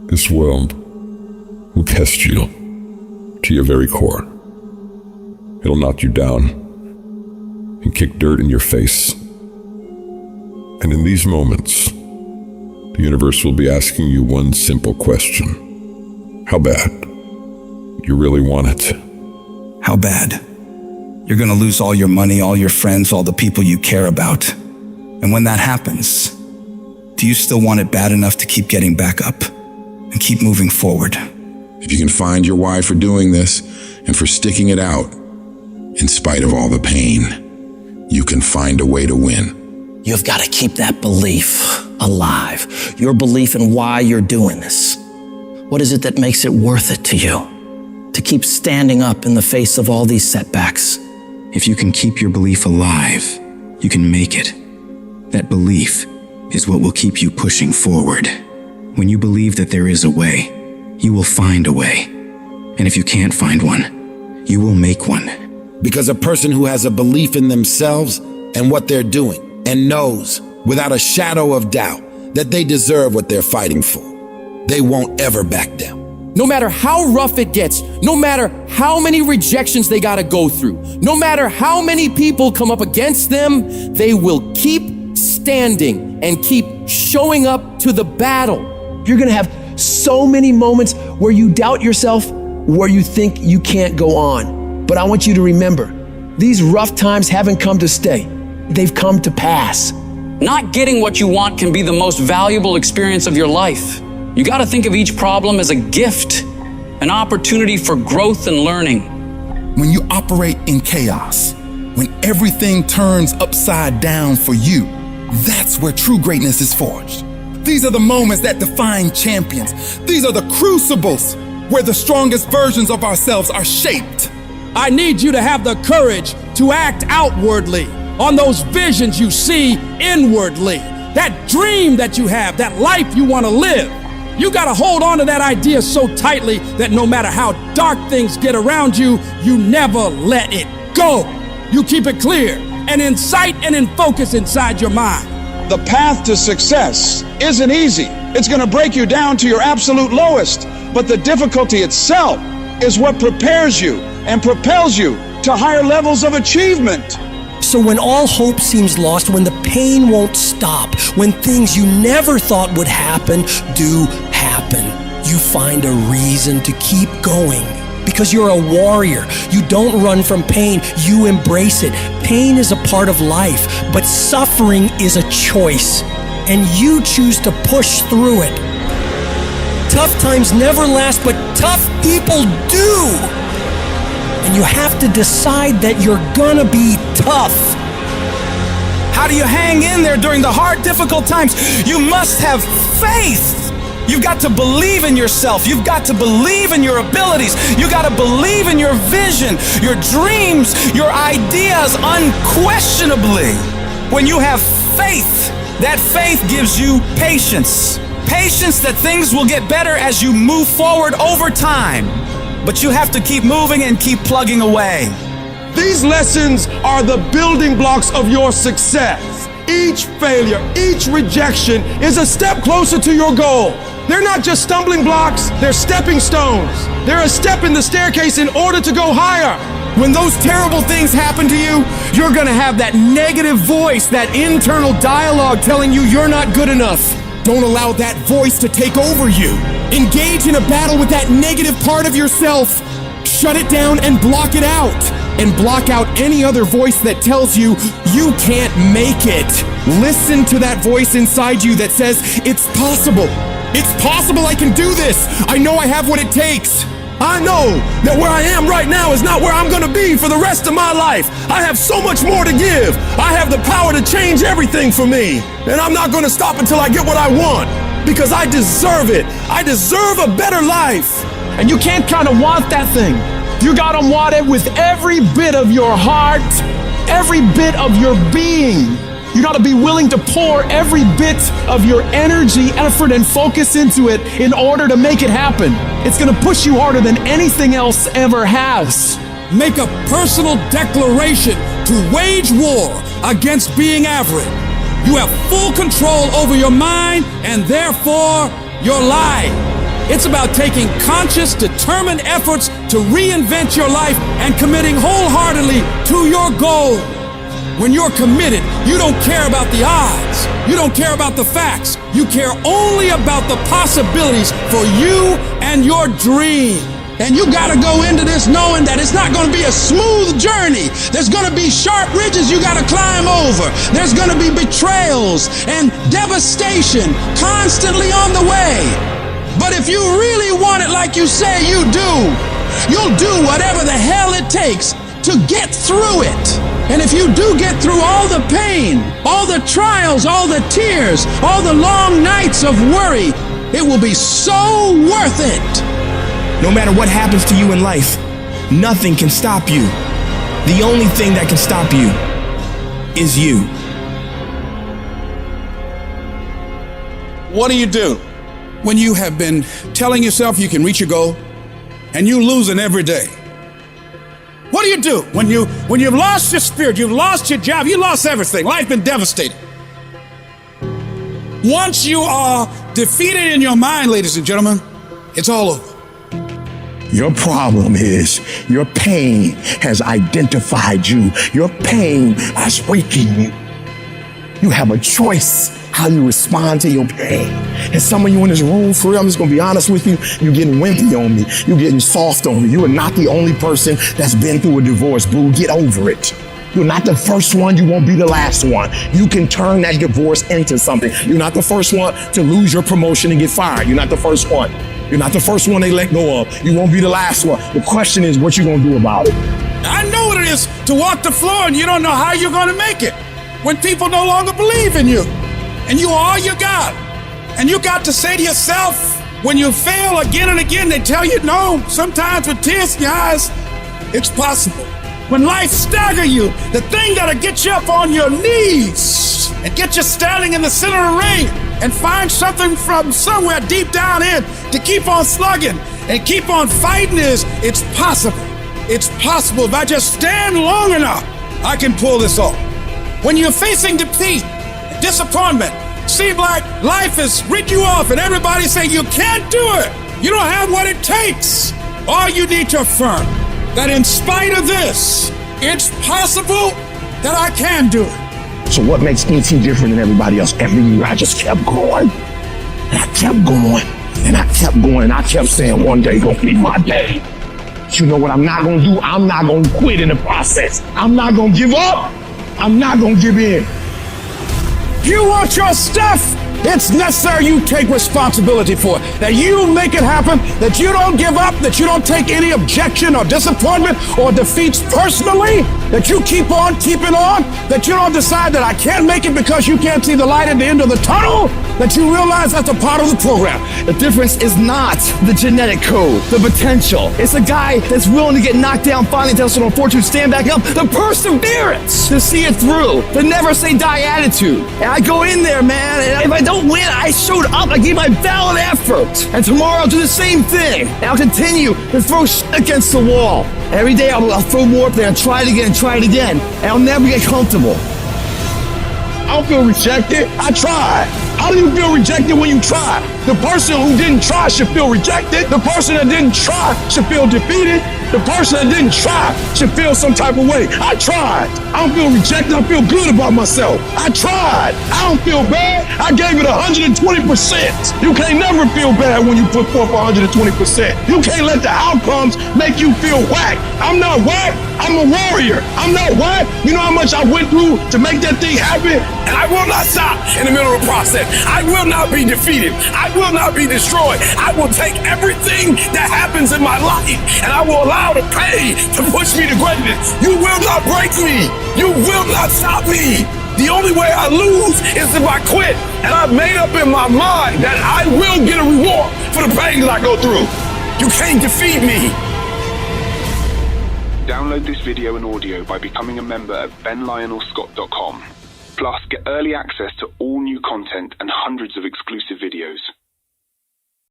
This world will test you to your very core. It'll knock you down and kick dirt in your face. And in these moments, the universe will be asking you one simple question. How bad? You really want it? How bad? You're gonna lose all your money, all your friends, all the people you care about. And when that happens, do you still want it bad enough to keep getting back up and keep moving forward? If you can find your why for doing this and for sticking it out, in spite of all the pain, you can find a way to win. You've got to keep that belief alive. Your belief in why you're doing this. What is it that makes it worth it to you? To keep standing up in the face of all these setbacks. If you can keep your belief alive, you can make it. That belief is what will keep you pushing forward. When you believe that there is a way, you will find a way. And if you can't find one, you will make one. Because a person who has a belief in themselves and what they're doing and knows without a shadow of doubt that they deserve what they're fighting for, they won't ever back down. No matter how rough it gets, no matter how many rejections they gotta go through, no matter how many people come up against them, they will keep standing and keep showing up to the battle. You're gonna have so many moments where you doubt yourself, where you think you can't go on. But I want you to remember, these rough times haven't come to stay. They've come to pass. Not getting what you want can be the most valuable experience of your life. You got to think of each problem as a gift, an opportunity for growth and learning. When you operate in chaos, when everything turns upside down for you, that's where true greatness is forged. These are the moments that define champions. These are the crucibles where the strongest versions of ourselves are shaped. I need you to have the courage to act outwardly on those visions you see inwardly. That dream that you have, that life you want to live. You got to hold on to that idea so tightly that no matter how dark things get around you, you never let it go. You keep it clear and in sight and in focus inside your mind. The path to success isn't easy. It's going to break you down to your absolute lowest. But the difficulty itself is what prepares you and propels you to higher levels of achievement. So when all hope seems lost, when the pain won't stop, when things you never thought would happen do happen, you find a reason to keep going. Because you're a warrior. You don't run from pain, you embrace it. Pain is a part of life, but suffering is a choice. And you choose to push through it. Tough times never last, but tough people do. And you have to decide that you're gonna be tough. How do you hang in there during the hard, difficult times? You must have faith. You've got to believe in yourself. You've got to believe in your abilities. You got to believe in your vision, your dreams, your ideas unquestionably. When you have faith, that faith gives you patience. Patience that things will get better as you move forward over time. But you have to keep moving and keep plugging away. These lessons are the building blocks of your success. Each failure, each rejection is a step closer to your goal. They're not just stumbling blocks, they're stepping stones. They're a step in the staircase in order to go higher. When those terrible things happen to you, you're gonna have that negative voice, that internal dialogue telling you you're not good enough. Don't allow that voice to take over you. Engage in a battle with that negative part of yourself. Shut it down and block it out. And block out any other voice that tells you you can't make it. Listen to that voice inside you that says, it's possible. It's possible I can do this. I know I have what it takes. I know that where I am right now is not where I'm gonna be for the rest of my life. I have so much more to give. I have the power to change everything for me. And I'm not gonna stop until I get what I want. Because I deserve it. I deserve a better life. And you can't kind of want that thing. You gotta want it with every bit of your heart, every bit of your being. You gotta be willing to pour every bit of your energy, effort, and focus into it in order to make it happen. It's gonna push you harder than anything else ever has. Make a personal declaration to wage war against being average. You have full control over your mind and therefore You're lying. It's about taking conscious, determined efforts to reinvent your life and committing wholeheartedly to your goal. When you're committed, you don't care about the odds. You don't care about the facts. You care only about the possibilities for you and your dream. And you gotta go into this knowing that it's not gonna be a smooth journey. There's gonna be sharp ridges you gotta climb over. There's gonna be betrayals and devastation constantly on the way. But if you really want it like you say you do, you'll do whatever the hell it takes to get through it. And if you do get through all the pain, all the trials, all the tears, all the long nights of worry, it will be so worth it. No matter what happens to you in life, nothing can stop you. The only thing that can stop you is you. What do you do when you have been telling yourself you can reach your goal and you losing every day? What do you do when you've lost your spirit, you've lost your job, you lost everything, life been devastated? Once you are defeated in your mind, ladies and gentlemen, it's all over. Your problem is your pain has identified you. Your pain is weakening you. You have a choice how you respond to your pain. And some of you in this room, for real, I'm just gonna be honest with you, you're getting wimpy on me. You're getting soft on me. You are not the only person that's been through a divorce, boo. Get over it. You're not the first one. You won't be the last one. You can turn that divorce into something. You're not the first one to lose your promotion and get fired. You're not the first one. You're not the first one they let go of. You won't be the last one. The question is, what you gonna do about it? I know what it is to walk the floor and you don't know how you're gonna make it. When people no longer believe in you and you are all you got. And you got to say to yourself, when you fail again and again, they tell you no, sometimes with tears in your eyes, it's possible. When life stagger you, the thing that'll get you up on your knees and get you standing in the center of the ring and find something from somewhere deep down in to keep on slugging and keep on fighting is, it's possible. It's possible. If I just stand long enough, I can pull this off. When you're facing defeat, disappointment, seem like life has written you off and everybody's saying you can't do it. You don't have what it takes. All you need to affirm that in spite of this, it's possible that I can do it. So what makes ET different than everybody else? Every year I just kept going. And I kept going. And I kept going. And I kept saying one day gonna be my day. But you know what I'm not gonna do? I'm not gonna quit in the process. I'm not gonna give up. I'm not gonna give in. You want your stuff? It's necessary you take responsibility for it. That you make it happen, that you don't give up, that you don't take any objection or disappointment or defeats personally, that you keep on keeping on, that you don't decide that I can't make it because you can't see the light at the end of the tunnel, that you realize that's a part of the program. The difference is not the genetic code, the potential. It's a guy that's willing to get knocked down, finally test on fortune, stand back up, the perseverance to see it through, the never say die attitude. And I go in there, man, and if I don't win, I showed up, I gave my valid effort. And tomorrow I'll do the same thing. And I'll continue to throw shit against the wall. Every day I'll throw more up there and try it again and try it again. And I'll never get comfortable. I don't feel rejected. I tried. How do you feel rejected when you try? The person who didn't try should feel rejected. The person that didn't try should feel defeated. The person that didn't try should feel some type of way. I tried. I don't feel rejected. I feel good about myself. I tried. I don't feel bad. I gave it 120%. You can't never feel bad when you put forth 120%. You can't let the outcomes make you feel whack. I'm not whack. I'm a warrior. I'm not whack. You know how much I went through to make that thing happen? And I will not stop in the middle of the process. I will not be defeated. I will not be destroyed. I will take everything that happens in my life and I will allow the pain to push me to greatness. You will not break me. You will not stop me. The only way I lose is if I quit. And I've made up in my mind that I will get a reward for the pain that I go through. You can't defeat me. Download this video and audio by becoming a member at benlionelscott.com. Plus, get early access to all new content and hundreds of exclusive videos.